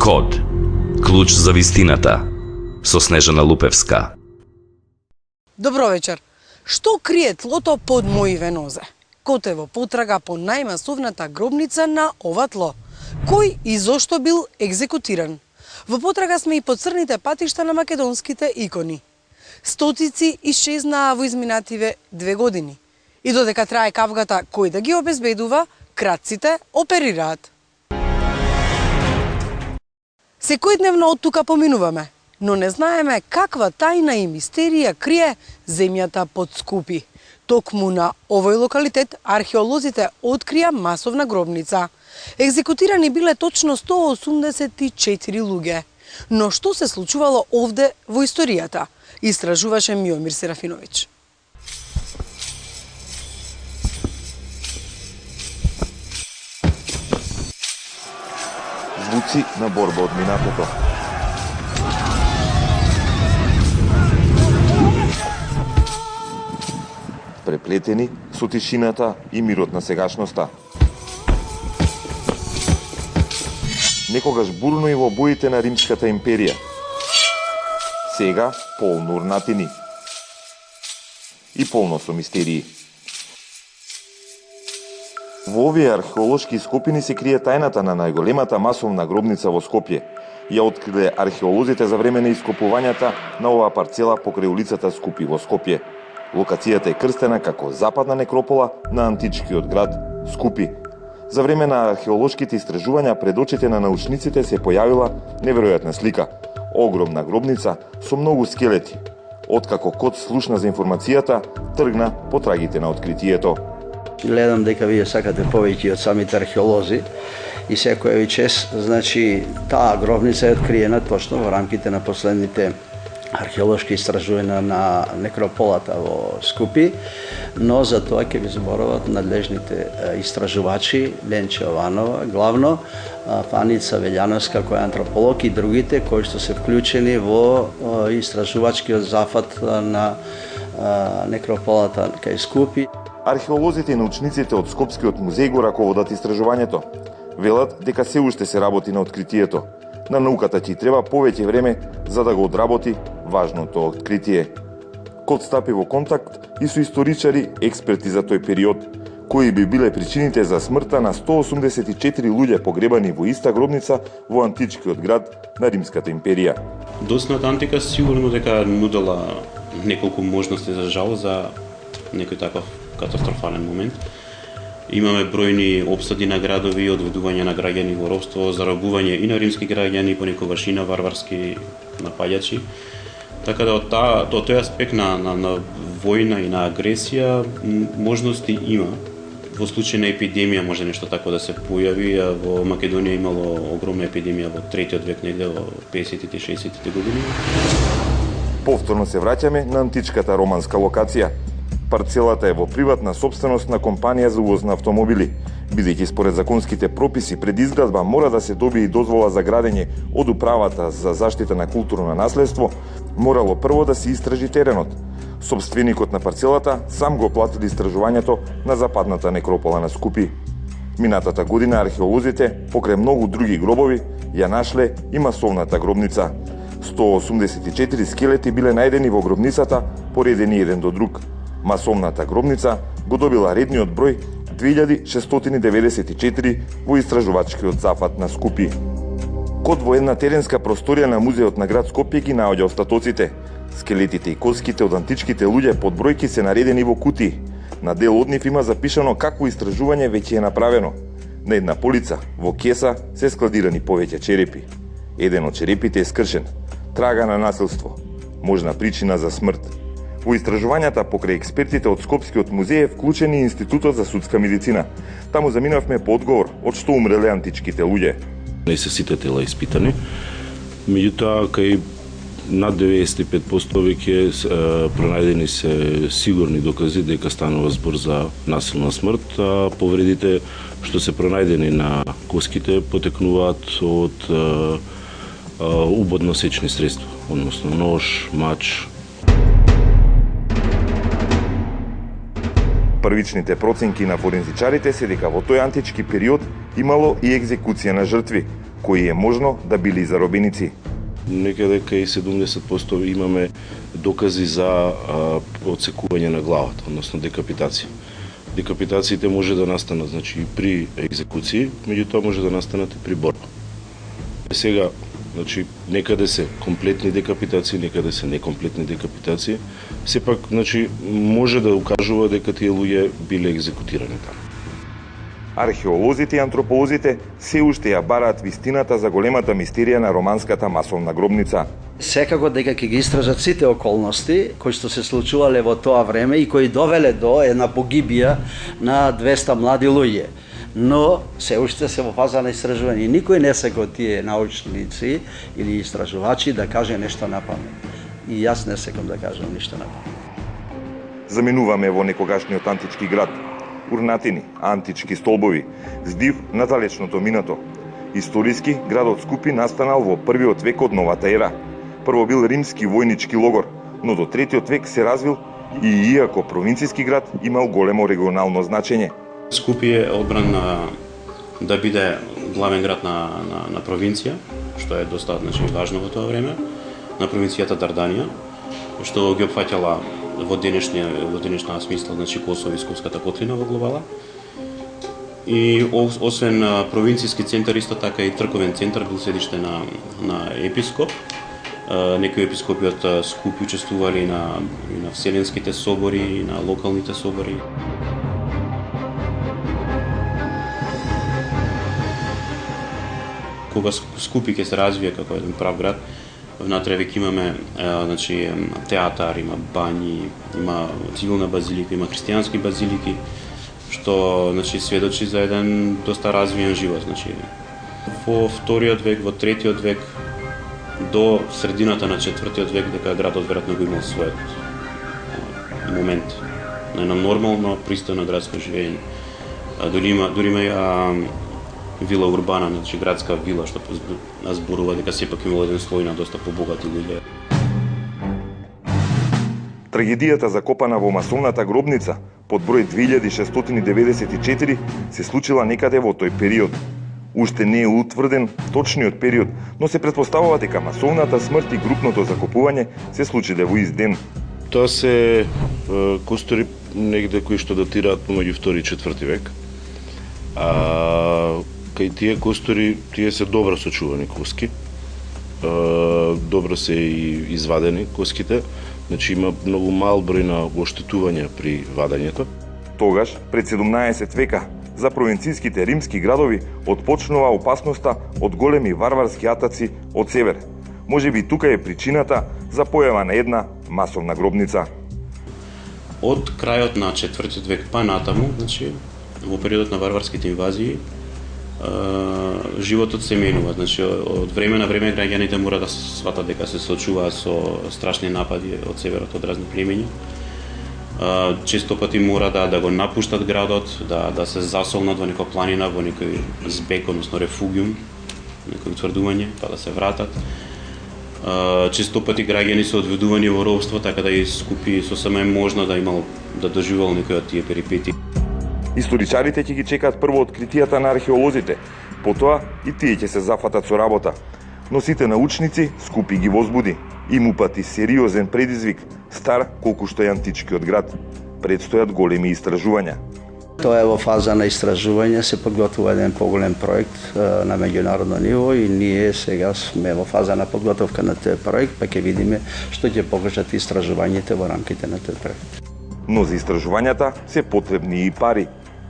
Код. Клуч за вистината. Со Снежана Лупевска. Добро вечер. Што крие тлото под моиве нозе? Код е во потрага по најмасовната гробница на ова тло. Кој и зошто бил екзекутиран? Во потрага сме и по црните патишта на македонските икони. Стотици исчезнаа во изминативе 2 години. И додека трае кавгата кој да ги обезбедува, крадците оперираат. Секојдневно од тука поминуваме, но не знаеме каква тајна и мистерија крие земјата под Скупи. Токму на овој локалитет археолозите открија масовна гробница. Екзекутирани биле точно 184 луѓе. Но што се случувало овде во историјата? Истражуваше Миомир Серафиновиќ. Звуци на борба од минатото. Преплетени со тишината и мирот на сегашноста. Некогаш бурно и во боите на Римската империја. Сега полно урнатини. И полно со мистерии. Во овие археолошки ископини се крие тајната на најголемата масовна гробница во Скопје. Ја откриле археолозите за време на ископувањата на оваа парцела покрај улицата Скупи во Скопје. Локацијата е крстена како западна некропола на античкиот град Скупи. За време на археолошките истражувања пред очите на научниците се појавила неверојатна слика. Огромна гробница со многу скелети. Откако Код слушна за информацијата, тргна по трагите на откритието. Гледам дека вие сакате повеќе од самите археолози и секој час, значи, таа гробница е откриена точно во рамките на последните археолошки истражувања на некрополата во Скупи, но за тоа ќе ви зборуват надлежните истражувачи, Ленче Ованова, главно, Фаница Велјановска, која е антрополог, и другите кои што се вклучени во истражувачкиот зафат на некрополата кај Скупи. Археолозите и научниците од Скопскиот музеј го раководат истражувањето. Велат дека се уште се работи на откритието. На науката ќе треба повеќе време за да го одработи важното откритие. Код стапи во контакт и со историчари, експерти за тој период, кои би биле причините за смртта на 184 луѓе погребани во иста гробница во античкиот град на Римската империја. Досната антика сигурно дека нудела неколку можности за жал за некој таков катастрофален момент. Имаме бројни опсади на градови, одведување на граѓани во робство, заробување и на римски граѓани, понекогаш и на варварски напаѓачи. Така да од тој аспект на војна и на агресија можности има. Во случај на епидемија може нешто тако да се појави, а во Македонија имало огромна епидемија во 3-тиот век, негде во 50-тите и 60-тите години. Повторно се враќаме на античката романска локација. Парцелата е во приватна сопственост на компанија за увоз на автомобили. Бидејќи според законските прописи пред изградба мора да се добие и дозвола за градење од Управата за заштита на културно наследство, морало прво да се истражи теренот. Сопственикот на парцелата сам го платил истражувањето на западната некропола на Скупи. Минатата година археолозите, покрај многу други гробови, ја нашле и масовната гробница. 184 скелети биле најдени во гробницата, поредени еден до друг. Масовната гробница го добила редниот број 2694 во истражувачкиот зафат на Скупи. Код во една теренска просторија на музеот на град Скопје ги наоѓа остатоците. Скелетите и коските од античките луѓе под бројки се наредени во кутии. На дел од нив има запишано какво истражување веќе е направено. На една полица во кеса се складирани повеќе черепи. Еден од черепите е скршен. Трага на насилство. Можна причина за смрт. Во истражувањата покрај експертите од Скопскиот музеј е вклучен и Институтот за судска медицина. Таму заминавме по одговор од што умреле античките луѓе. Не се сите тела испитани, меѓутоа кај над 95% веќе пронајдени се сигурни докази дека станува збор за насилна смрт, а повредите што се пронајдени на коските потекнуваат од убодно-сечни средства, односно нож, мач. Првичните проценки на форензичарите се дека во тој антички период имало и екзекуција на жртви. кои е можно да били заробеници. Некаде кај 70% имаме докази за одсекување на главата, односно декапитација. Декапитациите може да настанат, значи, и при екзекуции, меѓутоа може да настанат и при борба. Сега, значи, некаде се комплетни декапитации, некаде се некомплетни декапитации, сепак, значи, може да укажува дека тие луѓе биле екзекутирани таму. Археолозите и антрополозите се уште ја бараат вистината за големата мистерија на романската масовна гробница. Секако дека ќе ги истражат сите околности кои што се случувале во тоа време и кои довеле до една погибија на 200 млади луѓе. Но се уште се во фаза на истражување. Никој не се го тие научници или истражувачи да каже нешто на памет. И јас не секам да кажам ништо на памет. Заминуваме во некогашниот антички град. Урнатини, антички столбови, здив на далечното минато. Историски, градот Скупи настанал во првиот век од новата ера. Прво бил римски војнички логор, но до третиот век се развил и иако провинцијски град имал големо регионално значење. Скупи е одбран да биде главен град на провинција, што е доста, значи, важно во тоа време, на провинцијата Дарданија, што ги опфаќала во денешна смисла, значи, Косово и Скопската котлина во глобала. И освен провинцијски центар, исто така и црковен центар бил седиште на епископ. Некои епископи од Скупи учествували и на вселенските собори, и на локалните собори. Кога Скупи ќе се развие како еден прав град, внатре веќе имаме, значи, театар, има бањи, има цивилна базилика, има христијански базилики, што, значи, сведочи за еден доста развиен живот. Значи, во вториот век, во третиот век, до средината на четвртиот век, дека градот веројатно го имал својот момент на едно нормално, пристојно градско живење. Дури има вила урбана, значи градска вила, што зборува дека сепак имало еден слој на доста побогати луѓе. Трагедијата закопана во масовната гробница под број 2694 се случила некаде во тој период. Уште не е утврден точниот период, но се претпоставува дека масовната смрт и групното закопување се случиле во ист ден. Тоа се костори негде кои што датираат помеѓу 2 и 4 век. Кај тие костори, тие се добро сочувани коски. Добро се и извадени коските. Значи има многу мал број на оштетувања при вадењето. Тогаш, пред 17 века, за провинцијските римски градови отпочнува опасноста од големи варварски атаци од север. Можеби тука е причината за појава на една масовна гробница. Од крајот на 4 век па натаму, значи, во периодот на варварските инвазии, животот се менува. Значи, од време на време граѓаните мора да сватат дека се соочуваат со страшни напади од северот од разни племиња. Често пати мора да го напуштат градот, да се засолнат во некоја планина, во некој збег, односно рефугиум, некој утврдување, па да се вратат. Често пати граѓани се одведувани во робство, така да и Скупи сосема е можно да доживел некој од тие перипети. Историчарите ќе ги чекаат прво откритијата на археолозите, потоа и тие ќе се зафатат со работа. Но сите научници Скупи ги возбуди. Им упати сериозен предизвик, стар колку што е античкиот град. Предстојат големи истражувања. Тоа е во фаза на истражување, се подготвува еден поголем проект на меѓународно ниво и ние сега сме во фаза на подготовка на тој проект, па ќе видиме што ќе покажат истражувањите во рамките на тој проект. Но за истражувањата се потребни и пари.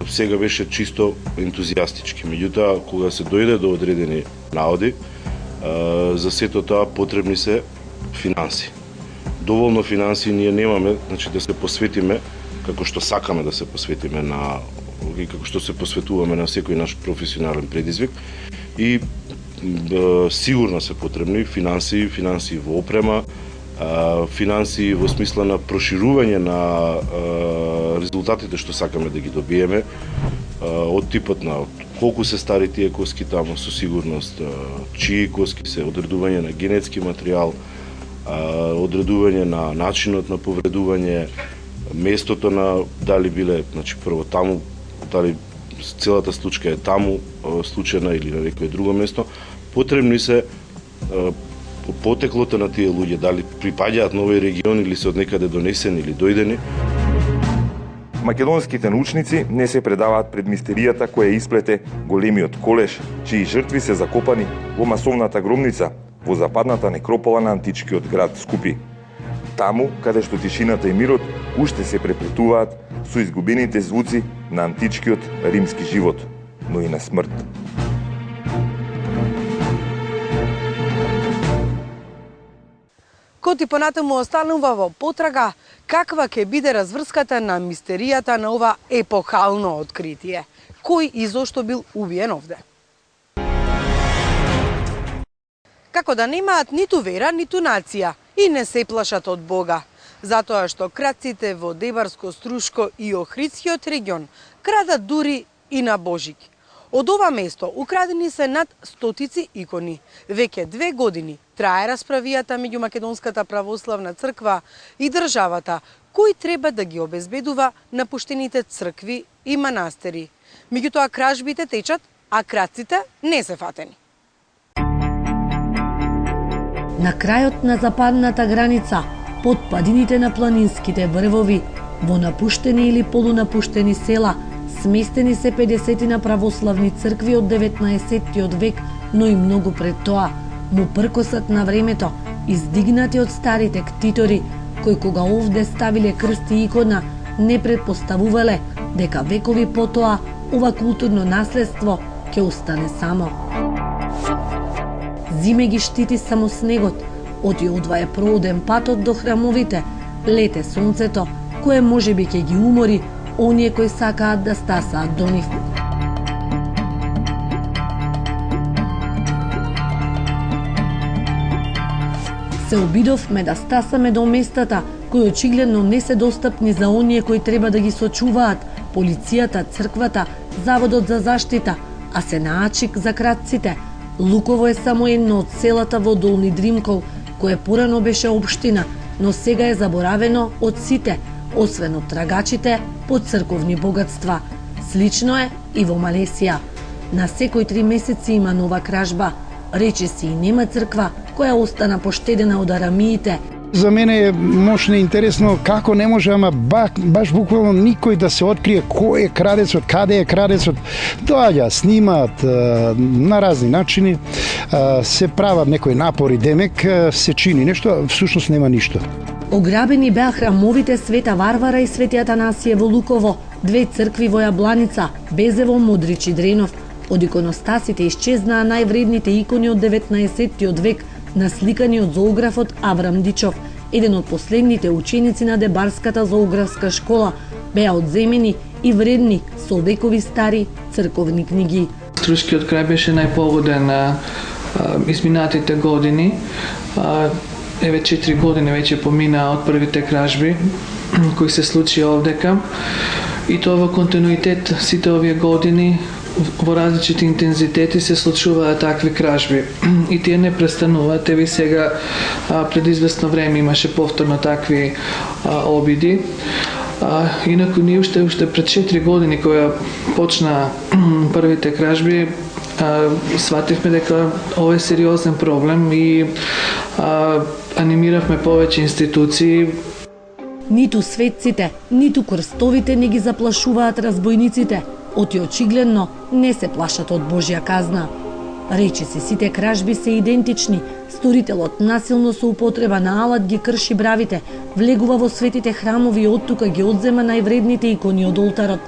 Сега беше чисто ентузијастички, меѓутоа кога се дојде до одредени наоди, за сето тоа потребни се финанси. Доволно финанси ние немаме, значи да се посветиме како што сакаме да се посветиме и како што се посветуваме на секој наш професионален предизвик и сигурно се потребни финанси во опрема, финанси во смисла на проширување на резултатите што сакаме да ги добиеме, од типот на колку се стари тие коски таму, со сигурност чии коски се, одредување на генетски материјал, одредување на начинот на повредување, местото на дали биле, значи прво таму, дали целата случка е таму случајна или на некое друго место, потребни се потеклото на тие луѓе, дали припаѓаат на овој регион или се од некаде донесени или дојдени. Македонските научници не се предаваат пред мистеријата која исплете големиот колеш, чии жртви се закопани во масовната гробница во западната некропола на античкиот град Скупи. Таму, каде што тишината и мирот уште се преплетуваат со изгубените звуци на античкиот римски живот, но и на смрт. Коти понатаму останува во потрага каква ќе биде разврската на мистеријата на ова епохално откритие. Кој и зошто бил убиен овде? Како да немаат ниту вера, ниту нација и не се плашат од Бога, затоа што крадците во Дебарско, Струшко и Охридскиот регион крадат дури и на Божик. Од ова место украдени се над стотици икони. Веќе 2 години трае расправијата меѓу Македонската православна црква и државата, кој треба да ги обезбедува напуштените цркви и манастири. Меѓутоа кражбите течат, а крадците не се фатени. На крајот на западната граница, под падините на планинските врвови, во напуштени или полунапуштени села, сместени се 50 на православни цркви од 19 век, но и многу пред тоа, му пркосат на времето, издигнати од старите ктитори, кои кога овде ставиле крст и икона, не предпоставувале дека векови потоа ова културно наследство ќе остане само. Зиме ги штити само снегот, оти одваја прооден патот до храмовите, лете сонцето, кое можеби ќе ги умори оние кои сакаат да стасаат до нив. Се обидовме да стасаме до местата кои очигледно не се достапни за оние кои треба да ги сочуваат, полицијата, црквата, заводот за заштита, а се наачик за крадците. Луково е само едно од селата во Долни Дримкол, кое порано беше општина, но сега е заборавено од сите, освен од трагачите по црковни богатства. Слично е и во Малесија. На секој 3 месеци има нова кражба. Рече си и нема црква која остана поштедена од арамиите. За мене е мощно интересно како не може, ама баш буквално никој да се открие кој е крадецот, каде е крадецот. Доаѓа, снимаат на разни начини, се прават некои напори, демек се чини нешто, всушност нема ништо. Ограбени беа храмовите Света Варвара и Свети Атанасије во Луково, 2 цркви во Јабланица, Безево, Модрич и Дренов. Од иконостасите исчезнаа највредните икони од 19 век, насликани од зоографот Аврам Дичов, еден од последните ученици на Дебарската зоографска школа. Беа одземени и вредни со векови стари црковни книги. Струшкиот крај беше најпогоден на изминатите години. Еве 4 години веќе помина од првите кражби кои се случи овдека. И тоа во континуитет сите овие години во различити интензитети се случуваат такви кражби и тие не престануваат. Еви сега пред известно време имаше повторно такви обиди. Инаку ние уште пред 4 години која почна првите кражби, свативме дека ова е сериозен проблем и анимиравме повеќе институции. Ниту светците, ниту крстовите не ги заплашуваат разбойниците, оти очигледно не се плашат од Божја казна. Рече си, сите кражби се идентични. Сторителот насилно со употреба на алат ги крши бравите, влегува во светите храмови и оттука ги одзема највредните икони од олтарот.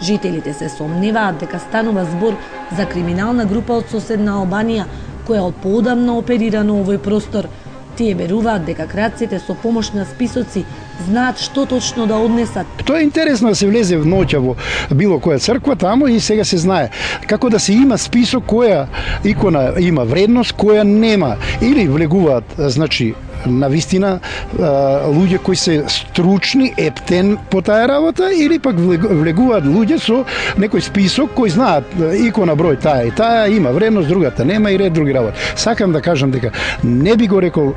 Жителите се сомневаат дека станува збор за криминална група од соседна Албанија, која од поодамна оперира на овој простор. Тие веруваат дека крадците со помош на списоци знаат што точно да однесат. Тоа е интересно да се влезе в ноќа во било која црква тамо и сега се знае како да се има список која икона има вредност, која нема, или влегуваат, значи, на вистина луѓе кои се стручни, ептен по таа работа, или пак влегуваат луѓе со некој список кои знаат икона број таа и таа има вредност, другата нема и ред други работи. Сакам да кажам дека не би го рекол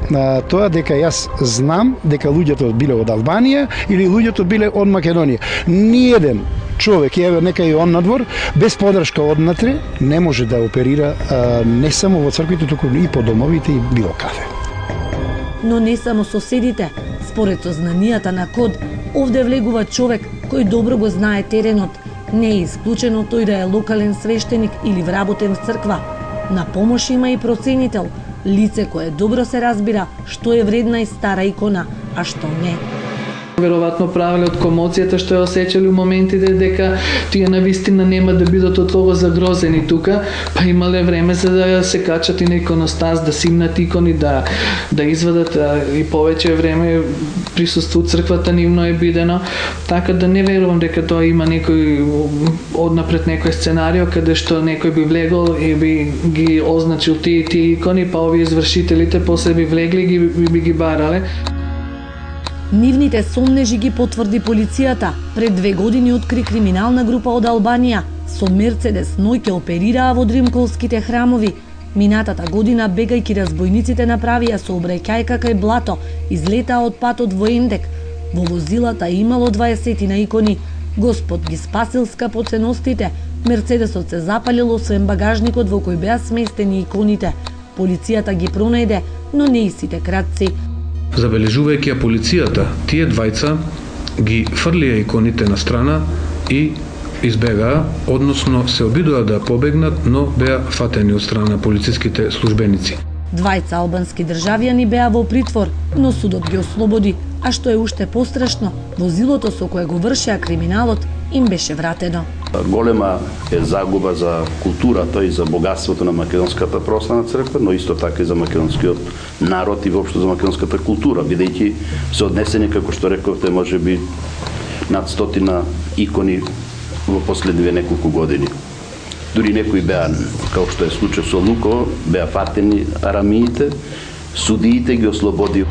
тоа дека јас знам дека луѓето биле од Албанија или луѓето биле од Македонија. Ниеден човек, еве нека и он надвор, без подршка однатре, не може да оперира не само во црквите, туку и по домовите и било каде. Но не само соседите. Според сознанијата на Код, овде влегува човек кој добро го знае теренот. Не е исклучено тој да е локален свештеник или вработен в црква. На помош има и проценител, лице кое добро се разбира што е вредна и стара икона, а што не. Веројатно правеле од комоцијата што ја осеќале у моментите дека тие навистина нема да бидат од того загрозени тука, па имале време за да се качат и на иконостас, да симнат икони, да извадат и повеќе време присуство црквата нивно е бидено, така да не верувам дека тоа има некој однапред некој сценарио каде што некој би влегол и би ги означил тие икони, па овие извршителите после би влегли и би ги барале. Нивните сомнежи ги потврди полицијата. Пред 2 години откри криминална група од Албанија. Со Мерцедес ноќе оперираа во дримколските храмови. Минатата година, бегајки разбојниците, направија сообраќајка кај Блато, излетаа од патот во Ендек. Во возилата имало 20 икони. Господ ги спасил скапоценностите. Мерцедесот се запалил освен багажникот во кој беа сместени иконите. Полицијата ги пронајде, но не и сите кратци. Забележувајќи ја полицијата, тие двајца ги фрлија иконите на страна и избегаа, односно се обидоа да побегнат, но беа фатени од страна на полициските службеници. Двајца албански државјани беа во притвор, но судот ги ослободи, а што е уште пострашно, возилото со кое го вршеа криминалот им беше вратено. Голема е загуба за културата и за богатството на македонската православна црква, но исто така и за македонскиот народ и воопшто за македонската култура, бидејќи се однесени, како што рековте, можеби над 100 икони во последниве неколку години. Дури некои беа, како што е случај со Луко, беа фатени арамиите, судиите ги ослободи.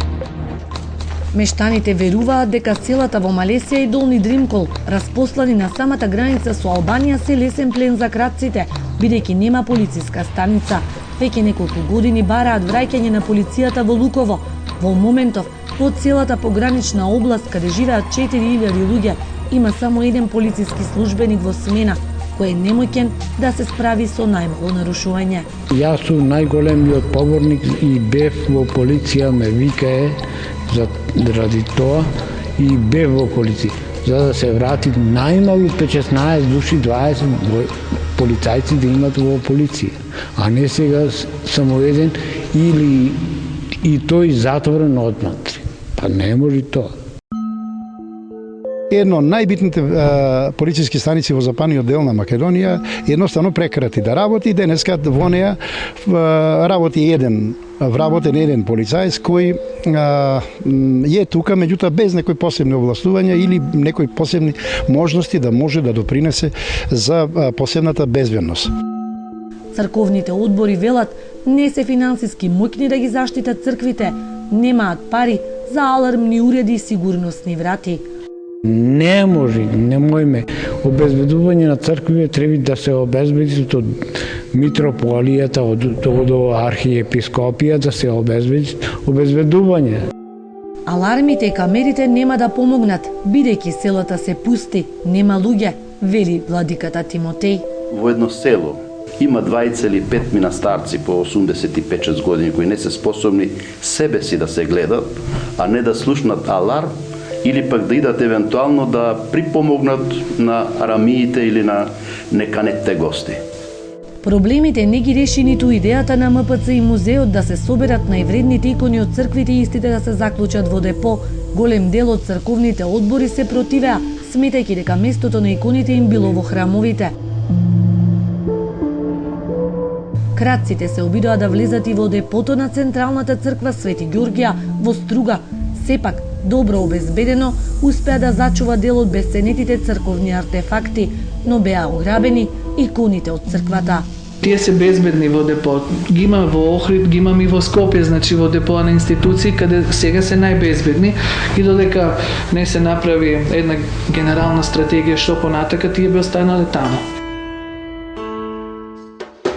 Мештаните веруваат дека селата во Малесија и Долни Дримкол, распослани на самата граница со Албанија, се лесен плен за кратците, бидејќи нема полициска станица. Веќе неколку години бараат враќање на полицијата во Луково. Во моментов, во целата погранична област, каде живеат 4000 луѓе, има само еден полициски службеник во смена, кој е немоќен да се справи со најмало нарушување. Јас сум најголемиот поборник и бев во полиција, ме викае заради тоа и бев во полиција, за да се врати најмалу 16 души, 20 полицајци да имат во полиција, а не сега само еден или и тој затворен однатре. Па не може тоа. Едно од најбитните полициски станици во западниот дел на Македонија едноставно прекрати да работи. Денеска во неа работи вработен еден полицајец кој е тука, меѓутоа без некои посебни овластувања или некои посебни можности да може да допринесе за посебната безбедност. Црковните одбори велат не се финансиски моќни да ги заштитат црквите, немаат пари за алармни уреди и сигурносни врати. Не може, немојме. Обезбедување на цркви треба да се обезбеди од митрополијата, од архиепископија да се обезбеди обезбедување. Алармите и камерите нема да помогнат, бидејќи селата се пусти, нема луѓе, вели владиката Тимотеј. Во едно село има 2,5 старци по 85 години кои не се способни себе си да се гледат, а не да слушнат аларм или пак да идат евентуално да припомогнат на арамиите или на неканетите гости. Проблемите не ги реши ниту идејата на МПЦ и музеот да се соберат највредните икони од црквите и истите да се заклучат во депо. Голем дел од црковните одбори се противеа, сметајќи дека местото на иконите им било во храмовите. Кратците се обидоа да влезат и во депото на Централната црква Свети Ѓорѓија во Струга. Сепак, добро обезбедено, успеа да зачува дел од бесценетите црковни артефакти, но беа ограбени иконите од црквата. Тие се безбедни во депо. Ги има во Охрид, ги имам и во Скопје, значи во депоа на институции, каде сега се најбезбедни и додека не се направи една генерална стратегија што понатака, тие би останале таму.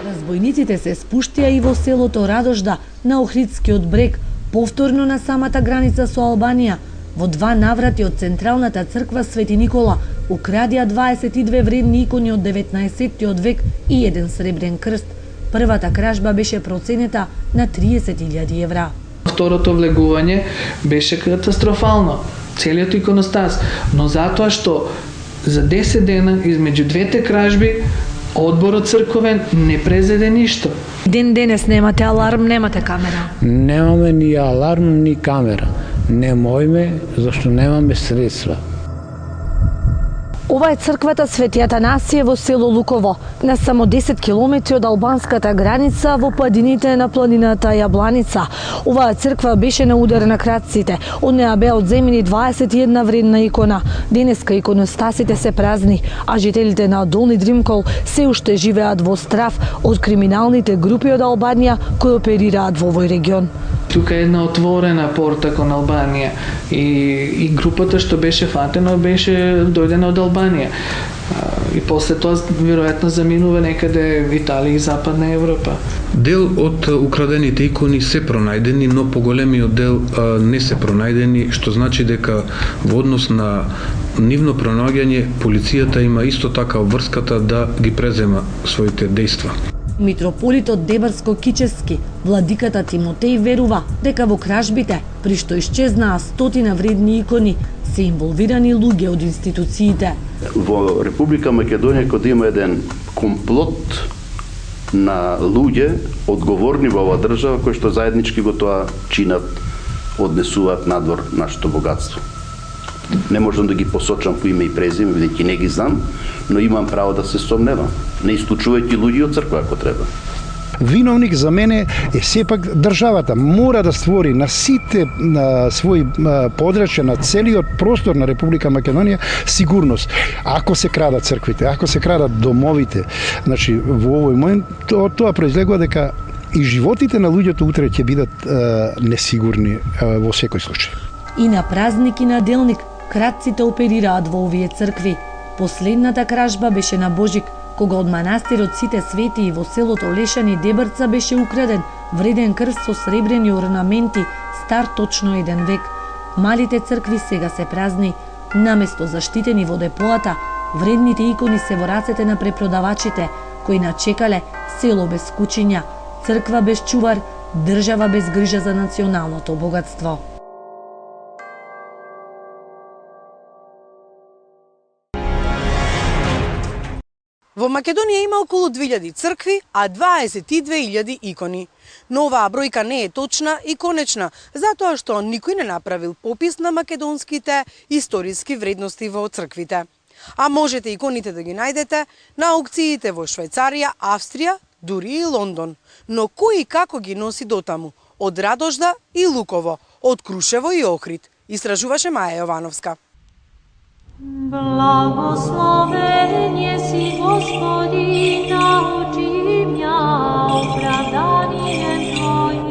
Разбојниците се спуштија и во селото Радожда на Охридскиот брег, повторно на самата граница со Албанија. во 2 наврати од Централната црква Свети Никола украдија 22 вредни икони од 19-тиот век и еден сребрен крст. Првата кражба беше проценета на 30.000 евра. Второто влегување беше катастрофално, целиот иконостас, но затоа што за 10 дена измеѓу двете кражби одборот црковен не презеде ништо. Ден денес немате аларм, немате камера. Немаме ни аларм, ни камера. Не можеме, зашто немаме средства. Ова е црквата Свети Атанасије во село Луково, на само 10 километри од албанската граница во падините на планината Јабланица. Оваа црква беше на удар на крадците. Од неа беа одземени 21 вредна икона. Денеска иконостасите се празни, а жителите на Долни Дримкол се уште живеат во страв од криминалните групи од Албанија кои оперираат во овој регион. Тука е една отворена порта кон Албанија и групата што беше фатена беше дојдена од Албанија. И после тоа веројатно заминува некаде Италија и Западна Европа. Дел од украдените икони се пронајдени, но поголемиот дел не се пронајдени, што значи дека во однос на нивно пронаѓање полицијата има исто така обврската да ги презема своите дејства. Митрополитот Дебарско-Кичевски, владиката Тимотеј, верува дека во кражбите, при што исчезнаа стотина вредни икони, се инволвирани луѓе од институциите. Во Република Македонија кога има еден комплот на луѓе одговорни во оваа држава кои што заеднички го тоа чинат, однесуваат надвор нашето богатство. Не можам да ги посочам по име и презиме, бидејќи не ги знам, но имам право да се сомневам, не исклучувајќи луѓе од црква ако треба. Виновник за мене е сепак државата. Мора да створи на сите своји подрачја, на целиот простор на Република Македонија сигурност. Ако се крадат црквите, ако се крадат домовите, значи во овој момент тоа произлегува дека и животите на луѓето утре ќе бидат несигурни во секој случај. И на празник и на делник крадците оперираат во овие цркви. Последната кражба беше на Божик, кога од манастирот Сите Свети и во селото Лешани Дебрца беше украден вреден крст со сребрени орнаменти, стар точно 1 век. Малите цркви сега се празни. Наместо заштитени во депоата, вредните икони се во рацете на препродавачите, кои начекале село без кучиња, црква без чувар, држава без грижа за националното богатство. Во Македонија има околу 2000 цркви, а 22.000 икони. Но оваа бројка не е точна и конечна, затоа што никој не направил попис на македонските историски вредности во црквите. А можете иконите да ги најдете на аукциите во Швајцарија, Австрија, дури и Лондон. Но кој и како ги носи дотаму? Од Радожда и Луково, од Крушево и Охрид, истражуваше Маја Јовановска. Благословение си, Господи, научи мја оправданием Твоим.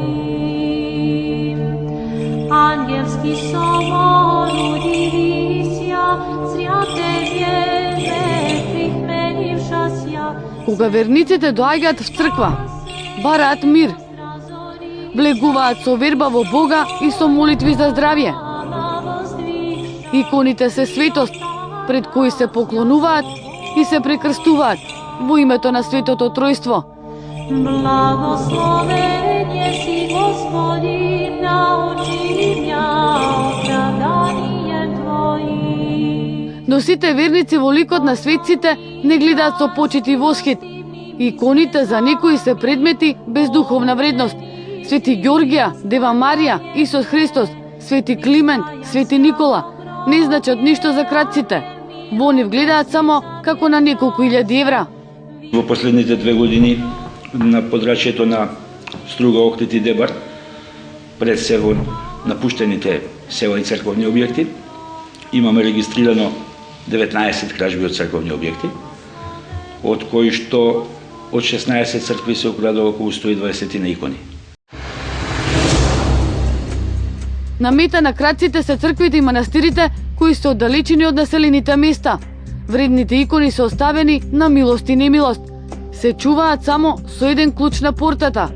Ангелски собор удивися, зря Тебе ме прихменившася. Кога верниците доаѓаат в црква, бараат мир, влегуваат со верба во Бога и со молитви за здравје. Иконите се светост, пред кои се поклонуваат и се прекрстуваат во името на Светото Тројство. Благословение си, Господи, научи мја оправданием Твоим. Но сите верници во ликот на светците не гледаат со почит и восхит. Иконите за некои се предмети без духовна вредност. Свети Ѓоргија, Дева Марија, Исус Христос, Свети Климент, Свети Никола не значат ништо за крадците. Во нив гледаат само како на неколку илјади евра. Во последните 2 години на подрачјето на Струга, Охрид и Дебар, пред се во напуштените села и црковни објекти, имаме регистрирано 19 кражби од црковни објекти, од кои што од 16 цркви се украдува околу 120 на икони. На мета на крадците се црквите и манастирите кои се оддалечени од населените места. Вредните икони се оставени на милост и немилост. Се чуваат само со еден клуч на портата,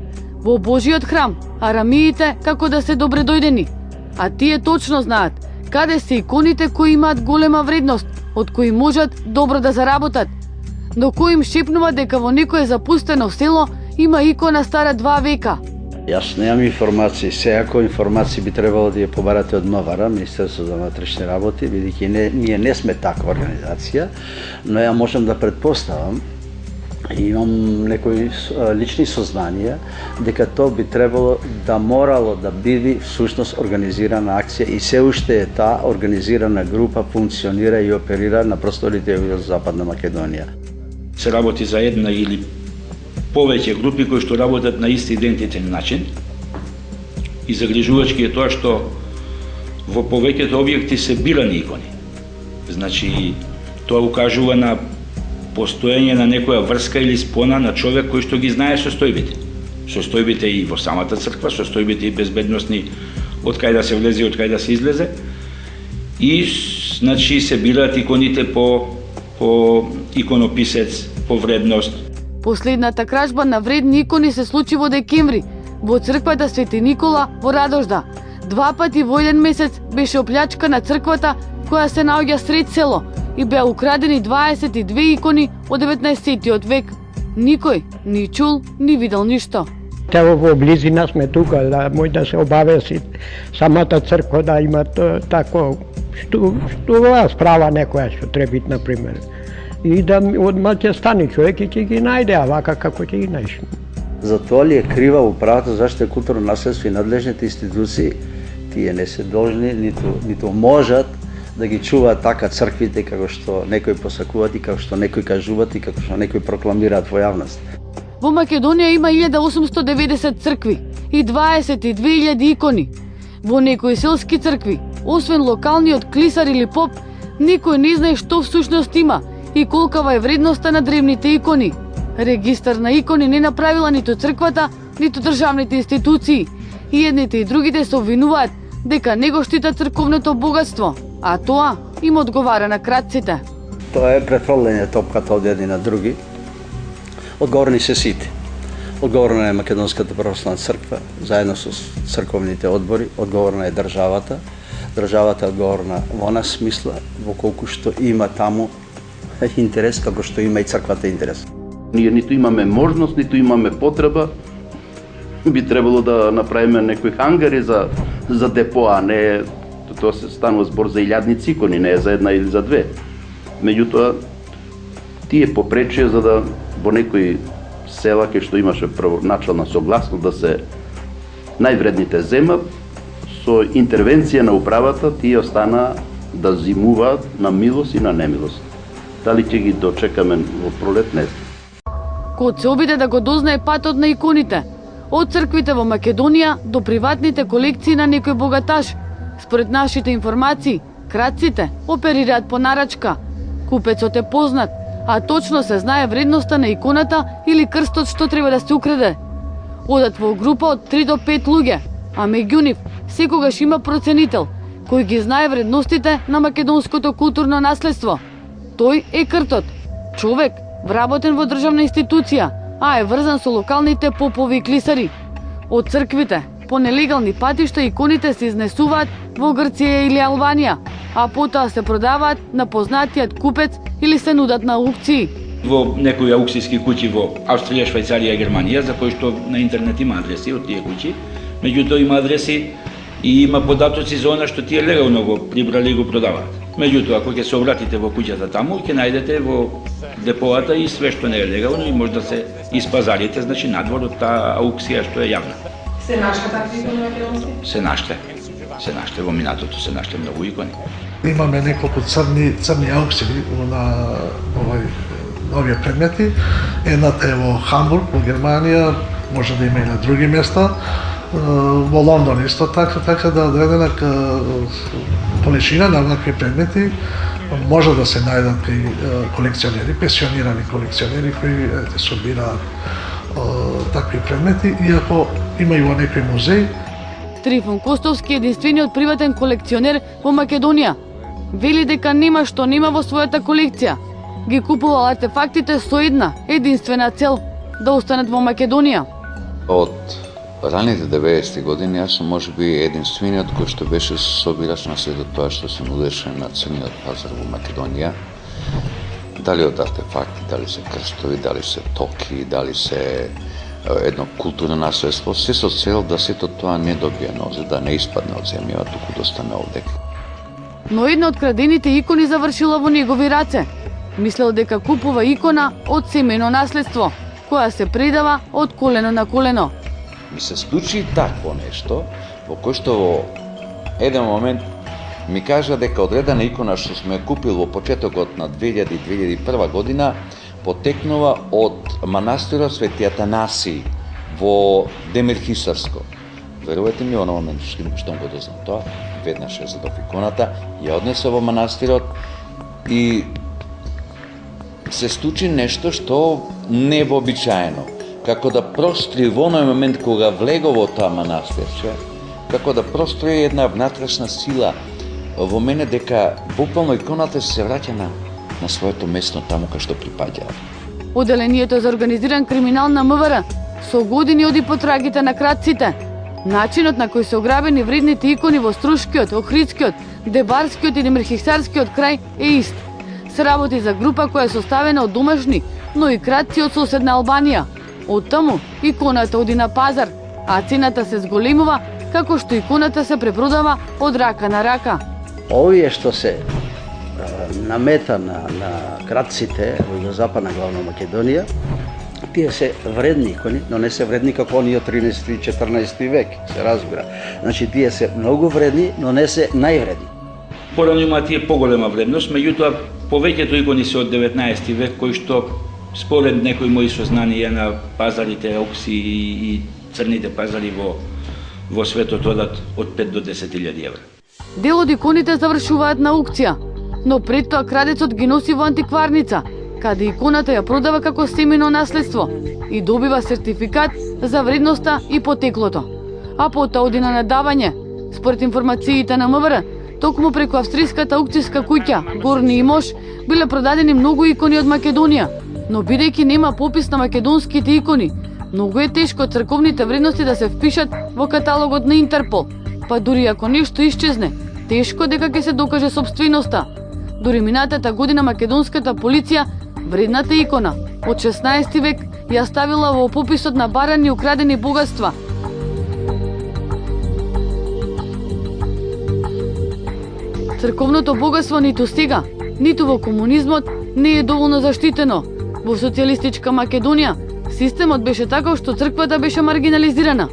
во Божиот храм, арамиите како да се добре дојдени. А тие точно знаат каде се иконите кои имаат голема вредност, од кои можат добро да заработат. До кои им шепнува дека во некое запустено село има икона стара 2 века. Јас немам информации. Секако информации би требало да ја побарате од МВР, Министерство за внатрешни работи, бидејќи ние не сме таква организација, но ја можам да предпоставам и имам некои лични сознанија дека тоа би требало да морало да биде всушност организирана акција и се уште е таа организирана група функционира и оперира на просторите во Западна Македонија. Се работи за една или повеќе групи кои што работат на исти идентитен начин и загрижувачки е тоа што во повеќето објекти се бирани икони. Значи, тоа укажува на постоење на некоја врска или спона на човек кој што ги знае состојбите. Состојбите и во самата црква, состојбите и безбедносни од кај да се влезе и од кај да се излезе. И значи се бираат иконите по иконописец, по вредност. Последната кражба на вредни икони се случи во декември, во црквата Свети Никола во Радожда. 2 пати во еден месец беше оплячкана црквата која се наоѓа сред село и беа украдени 22 икони од 19 век. Никој ни чул, ни видел ништо. Тево во близина сме тука, да може да се обавеси самата црква да има тако што справа некоја што требит, например. И да одма ќе стане човек и ќе ги најде, а вака како ќе ги најдеш. За тоа ли е крива управата за заштита културно наследство и надлежните институции? Тие не се должни, ниту можат да ги чуваат така црквите како што некои посакуваат и како што некои кажуваат и како што некои прокламираат во јавност. Во Македонија има 1890 цркви и 22.000 икони. Во некои селски цркви, освен локалниот клисар или поп, никој не знае што всушност има и колкава е вредноста на древните икони. Регистар на икони не направила ниту црквата, ниту државните институции. И едните и другите се обвинуваат дека не го штитат црковното богатство, а тоа им одговара на крадците. Тоа е префрлење топката од едни на други. Одговорни се сите. Одговорна е Македонската православна црква, заедно со црковните одбори, одговорна е државата. Државата е одговорна во нас смисла, во колку што има таму интерес, како што има и црквата интерес. Ние ниту имаме можност, ниту имаме потреба. Би требало да направиме некои хангари за депо, а не тоа се станува збор за илјадници икони, не е за една или за две. Меѓутоа, тие попречија за да во некои села кај што имаше првоначална согласност да се највредните земат, со интервенција на управата тие остана да зимуваат на милост и на немилост. Дали ќе ги дочекаме во пролет, не знам. Код се обиде да го дознае патот на иконите, од црквите во Македонија до приватните колекции на некој богаташ. Според нашите информации, крадците оперираат по нарачка. Купецот е познат, а точно се знае вредноста на иконата или крстот што треба да се украде. Одат во група од 3 до 5 луѓе, а меѓу нив секогаш има проценител кој ги знае вредностите на македонското културно наследство. Тој е кртот, човек вработен во државна институција, а е врзан со локалните попови и клисари. Од црквите, по нелегални патишта иконите се изнесуваат во Грција или Албанија, а потоа се продаваат на познатиот купец или се нудат на аукции. Во некои аукцијски куќи во Австрија, Швајцарија и Германија, за кои што на интернет има адреси од тие куќи, меѓутоа има адреси и има податоци за она што тие легално го прибрали и го продаваат. Меѓутоа, ако ќе се обратите во куќата таму, ќе најдете во депоата и све што не е легално и може да се испазарите, значи надвор од таа аукција што е јавна. Се наште такви икони македонски? Се наште во минатото, се наште многу икони. Имаме неколку црни аукции на овие предмети. Едната е во Хамбург, во Германија, може да има и на други места. Во Лондон исто така да одредена количина на овакви предмети може да се најдат кај колекционери, пенсионирани колекционери кои собираат такви предмети, иако има и во некој музеј. Трифон Костовски е единствениот приватен колекционер во Македонија. Вели дека нема што нема во својата колекција. Ги купувал артефактите со една единствена цел – да останат во Македонија. Од раните 90-ти години јас сум можеби единствениот кој што беше собирач на сето тоа што се нудеше на црниот пазар во Македонија. Дали од артефакти, дали се крстови, дали се токи, дали се едно културно наследство, се со цел да сето тоа не добие нозе, да не испадне од земјава, туку да остане овдека. Но една од крадените икони завршила во негови раце. Мислел дека купува икона од семено наследство, која се предава од колено на колено. Ми се случи такво нешто, во кој што во еден момент ми кажа дека одредена икона што сме купил во почетокот на 2000-2001 година потекнува од манастирот Свети Атанасий во Демирхисарско. Верувате ми, оно момент што го дознам тоа, веднаш ја задов иконата, ја однесе во манастирот и се случи нешто што не вообичаено. Како да простри во оној момент кога влего во тоа манастирче, како да простри една внатрешна сила во мене дека буквално иконата се враќа на своето место таму кај што припаѓа. Оделението за организиран криминал на МВР со години оди по трагите на кратците. Начинот на кој се ограбени вредните икони во Струшкиот, Охридскиот, Дебарскиот и Демирхисарскиот крај е ист. Се работи за група која е составена од домашни, но и кратци од соседна Албанија. Од таму иконата оди на пазар, а цената се зголемува како што иконата се препродава од рака на рака. Овие што се намета на кратците во југозападна главна Македонија, тие се вредни икони, но не се вредни како оние од 13 и 14 век, се разбира. Значи тие се многу вредни, но не се највредни. Порано има тие поголема вредност, меѓутоа повеќето икони се од 19 век кои што според некои мои сознанија на пазарите, аукции и црните пазари во светот одат од 5 до 10.000 евра. Дел од иконите завршуваат на аукција, но пред тоа крадецот ги носи во антикварница, каде иконата ја продава како семено наследство и добива сертификат за вредноста и потеклото. А потоа оди на надавање. Според информациите на МВР, токму преку австриската аукцијска куќа Горни и Мош биле продадени многу икони од Македонија, но бидејќи нема попис на македонските икони, многу е тешко црковните вредности да се впишат во каталогот на Интерпол. Па дури ако нешто исчезне, тешко дека ќе се докаже сопственоста. Дури минатата година македонската полиција вредната икона од 16 век ја ставила во пописот на барани и украдени богатства. Црковното богатство ниту сега, ниту во комунизмот не е доволно заштитено. Во социјалистичка Македонија системот беше таков што црквата беше маргинализирана.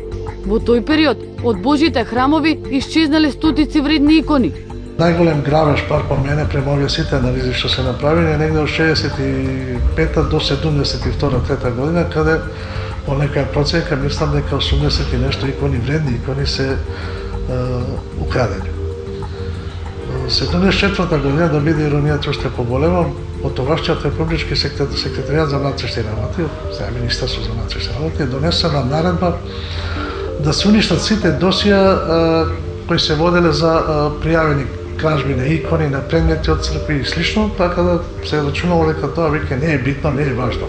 Во тој период од Божите храмови исчезнале стотици вредни икони. Најголем грабеж пак по мене према овие сите анализи што се направени негде од 65-та до 72-3 година, каде по некоја проценка мислам дека 80 и нешто икони, вредни икони се украдени. 74-та година, да биде иронијата уште поголема, од тогашниот републички секретаријат за внатрешни работи, сега Министерство за внатрешни работи, донесена наредба да се уништат сите досија кои се воделе за пријавени кражби на икони, на предмети од цркви и слично, така да се рачунало дека тоа веќе не е битно, не е важно.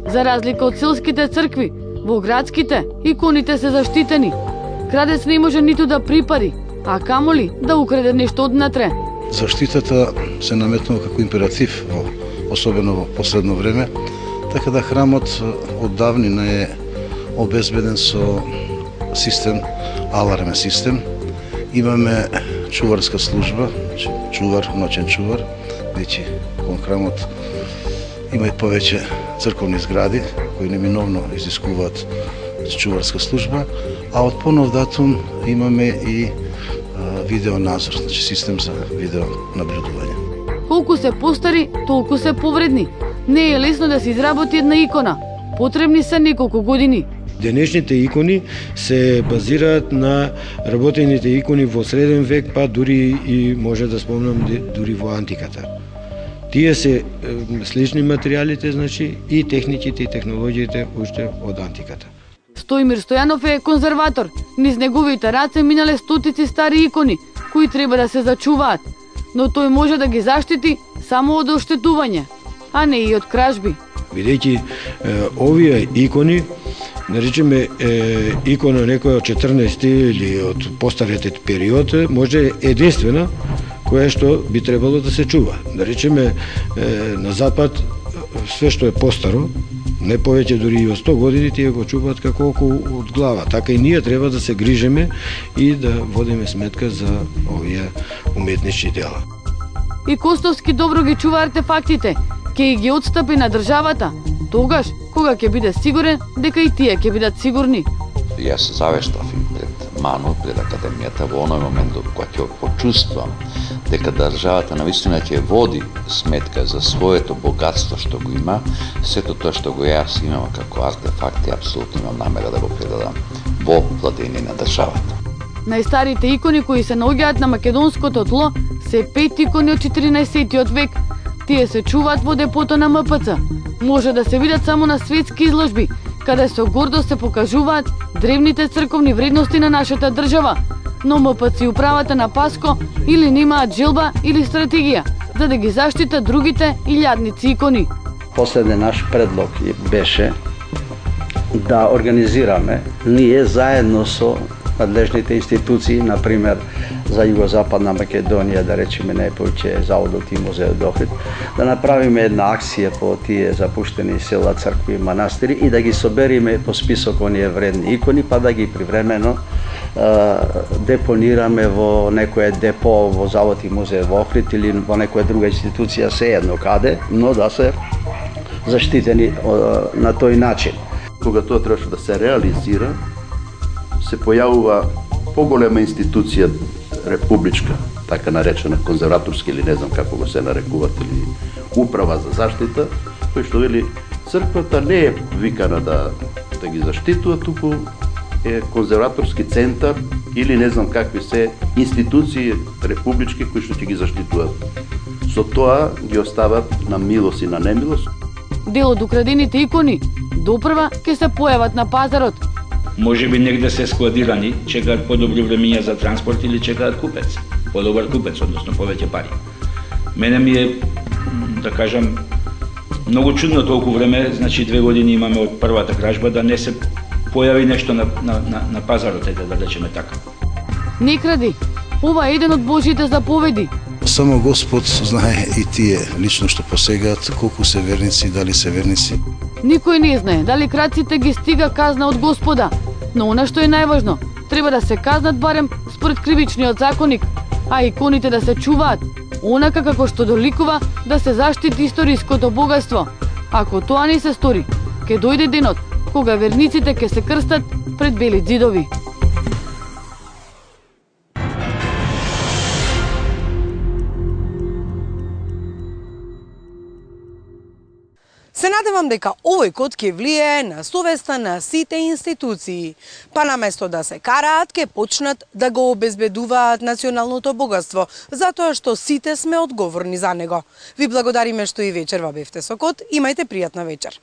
За разлика од селските цркви, во градските иконите се заштитени. Крадец не може ниту да припари, а камоли да украде нешто однатре. Заштитата се наметнува како императив, особено во последно време, така да храмот од давнина е обезбеден со систем, алармен систем. Имаме чуварска служба, чувар, ноќен чувар, веќе кон храмот има и повеќе црковни згради кои неминовно изискуваат чуварска служба, а од понов датум имаме и видеонадзор, значи систем за видеонаблюдување. Колку се постари, толку се повредни. Не е лесно да се изработи една икона. Потребни се неколку години. Денешните икони се базираат на работените икони во среден век, па дури и може да спомнам дури во антиката. Тие се слични материјалите, значи и техниките и технологиите уште од антиката. Стоимир Стојанов е конзерватор. Низ неговите раце минале стотици стари икони кои треба да се зачуваат, но тој може да ги заштити само од оштетување, а не и од кражби. Бидејќи овие икони наречеме икона некоја од 14 или од постарите период, може единствена која што би требало да се чува. Да речеме на запад све што е постаро, не повеќе дури и од 100 години тие го чуваат како око од глава. Така и ние треба да се грижиме и да водиме сметка за овие уметнички дела. И Костовски добро ги чува артефактите, ќе ги отстапи на државата, тогаш кога ќе биде сигурен дека и тие ќе бидат сигурни. Јас завештав и пред Ману, пред Академијата, во оној момент кога ќе почувствам дека државата навистина ќе води сметка за своето богатство што го има, сето тоа што го јас имам како артефакти, апсолутно имам намера да го предадам во владење на државата. Најстарите икони кои се наоѓаат на македонското тло се 5 икони од 14 век. Тие се чуваат во депото на МПЦ. Може да се видат само на светски изложби, каде со гордост се покажуваат древните црковни вредности на нашата држава, но МПЦ и управата на Паско или немаат желба или стратегија за да ги заштитат другите илјадници икони. Последен наш предлог беше да организираме ние заедно со надлежните институции, например за Југозападна Македонија, да речеме најповеќе Заводот и Музеот Охрид, да направиме една акција по тие запуштени села, цркви и манастири и да ги собериме по список оние вредни икони, па да ги привремено депонираме во некое депо во Завод и Музеот во Охрид или во некоја друга институција, сеедно каде, но да се заштитени на тој начин. Кога тоа требаше да се реализира, се појавува поголема институција републичка, така наречена конзерваторски или не знам како го се нарекуват, или управа за заштита, кој што вели црквата не е викана да ги заштитува, туку е конзерваторски центар или не знам какви се институции републички кои што ќе ги заштитуваат. Со тоа ги остават на милост и на немилост. Дел од украдените икони допрва ќе се појават на пазарот. Може би негде се складирани, чекаат подобри времиња за транспорт или чекаат купец. Подобар купец, односно повеќе пари. Мене ми е, да кажам, многу чудно толку време, значи 2 години имаме од првата кражба, да не се појави нешто на пазарот, да речеме така. Не кради. Ова е еден од Божите заповеди. Само Господ знае и тие лично што посегаат, колку се верници, дали се верници. Никој не знае дали крадците ги стига казна од Господа, но она што е најважно, треба да се казнат барем според кривичниот законник, а иконите да се чуваат, онака како што доликува да се заштити историското богатство. Ако тоа не се стори, ќе дојде денот кога верниците ќе се крстат пред бели ѕидови. Се надевам дека овој код ќе влијае на совеста на сите институции, па наместо да се караат, ќе почнат да го обезбедуваат националното богатство, затоа што сите сме одговорни за него. Ви благодариме што и вечерва бевте со код, имајте пријатна вечер.